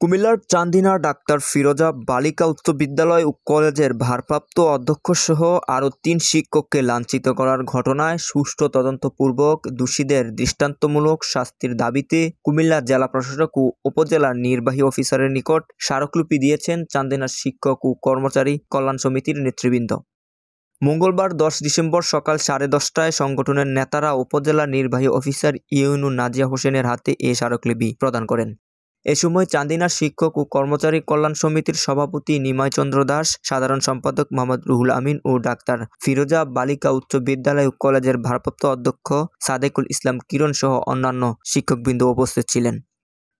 কুমিল্লার চান্দিনা ডাক্তার ফিরোজা বালিকা উচ্চ বিদ্যালয় ও কলেজের ভারপ্রাপ্ত অধ্যক্ষসহ আরও ৩ শিক্ষককে লাঞ্ছিত করার ঘটনায় সুষ্ঠু তদন্তপূর্বক দোষীদের দৃষ্টান্তমূলক শাস্তির দাবিতে কুমিল্লা জেলা প্রশাসক ও উপজেলার নির্বাহী অফিসারের নিকট স্মারকলিপি দিয়েছেন চান্দিনার শিক্ষক ও কর্মচারী কল্যাণ সমিতির নেতৃবৃন্দ। মঙ্গলবার ১০ ডিসেম্বর সকাল 10:30টায় সংগঠনের নেতারা উপজেলা নির্বাহী অফিসার ইউনু নাজিয়া হোসেনের হাতে এ স্মারকলিপি প্রদান করেন। এ সময় চান্দিনার শিক্ষক ও কর্মচারী কল্যাণ সমিতির সভাপতি নিমাই চন্দ্র দাস, সাধারণ সম্পাদক মোহাম্মদ রুহুল আমিন ও ডাক্তার ফিরোজা বালিকা উচ্চ বিদ্যালয় ও কলেজের ভারপ্রাপ্ত অধ্যক্ষ সাদেকুল ইসলাম কিরণ সহ অন্যান্য শিক্ষকবৃন্দ উপস্থিত ছিলেন।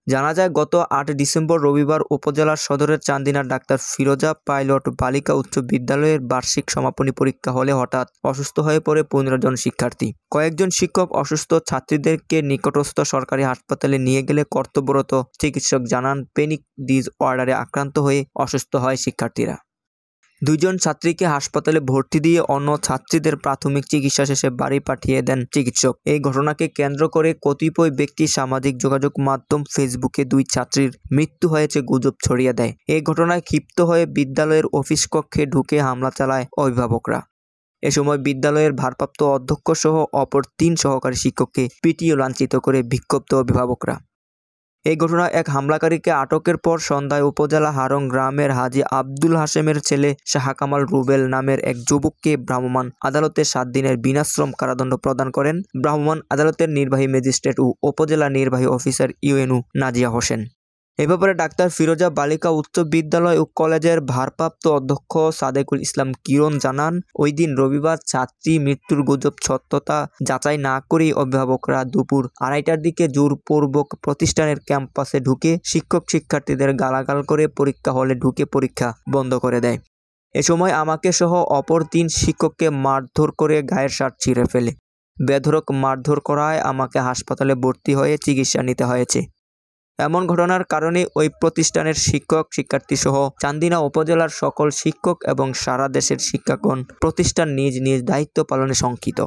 জানা যায়, গত ৮ ডিসেম্বর রবিবার উপজেলার সদরের চান্দিনার ডাক্তার ফিরোজা পাইলট বালিকা উচ্চ বিদ্যালয়ের বার্ষিক সমাপনী পরীক্ষা হলে হঠাৎ অসুস্থ হয়ে পড়ে ১৫ জন শিক্ষার্থী। কয়েকজন শিক্ষক অসুস্থ ছাত্রীদেরকে নিকটস্থ সরকারি হাসপাতালে নিয়ে গেলে কর্তব্যরত চিকিৎসক জানান প্যানিক ডিসঅর্ডারে আক্রান্ত হয়ে অসুস্থ হয় শিক্ষার্থীরা। ২ জন ছাত্রীকে হাসপাতালে ভর্তি দিয়ে অন্য ছাত্রীদের প্রাথমিক চিকিৎসা শেষে বাড়ি পাঠিয়ে দেন চিকিৎসক। এই ঘটনাকে কেন্দ্র করে কতিপয় ব্যক্তি সামাজিক যোগাযোগ মাধ্যম ফেসবুকে 2 ছাত্রীর মৃত্যু হয়েছে গুজব ছড়িয়ে দেয়। এই ঘটনায় ক্ষিপ্ত হয়ে বিদ্যালয়ের অফিস কক্ষে ঢুকে হামলা চালায় অভিভাবকরা। এ সময় বিদ্যালয়ের ভারপ্রাপ্ত অধ্যক্ষ সহ অপর 3 সহকারী শিক্ষককে পিটিয়ে লাঞ্ছিত করে বিক্ষুব্ধ অভিভাবকরা। এই ঘটনায় এক হামলাকারীকে আটকের পর সন্ধ্যায় উপজেলা হারং গ্রামের হাজী আব্দুল হাশেমের ছেলে শাহ কামাল রুবেল নামের এক যুবককে ভ্রাম্যমাণ আদালতে 7 দিনের বিনাশ্রম কারাদণ্ড প্রদান করেন ভ্রাম্যমাণ আদালতের নির্বাহী ম্যাজিস্ট্রেট ও উপজেলা নির্বাহী অফিসার ইউএনউ নাজিয়া হোসেন। এ ব্যাপারে ডাক্তার ফিরোজা বালিকা উচ্চ বিদ্যালয় ও কলেজের ভারপ্রাপ্ত অধ্যক্ষ সাদেকুল ইসলাম কিরণ জানান, ওই দিন রবিবার ছাত্রী মৃত্যুর গুজব সত্যতা যাচাই না করেই অভিভাবকরা দুপুর 2:30টার দিকে জোরপূর্বক প্রতিষ্ঠানের ক্যাম্পাসে ঢুকে শিক্ষক শিক্ষার্থীদের গালাগাল করে পরীক্ষা হলে ঢুকে পরীক্ষা বন্ধ করে দেয়। এ সময় আমাকে সহ অপর 3 শিক্ষককে মারধর করে গায়ের শার্ট ছিঁড়ে ফেলে। বেধড়ক মারধর করায় আমাকে হাসপাতালে ভর্তি হয়ে চিকিৎসা নিতে হয়েছে। এমন ঘটনার কারণে ওই প্রতিষ্ঠানের শিক্ষক শিক্ষার্থী সহ চান্দিনা উপজেলার সকল শিক্ষক এবং সারা দেশের শিক্ষাগণ প্রতিষ্ঠান নিজ নিজ দায়িত্ব পালনে শঙ্কিত।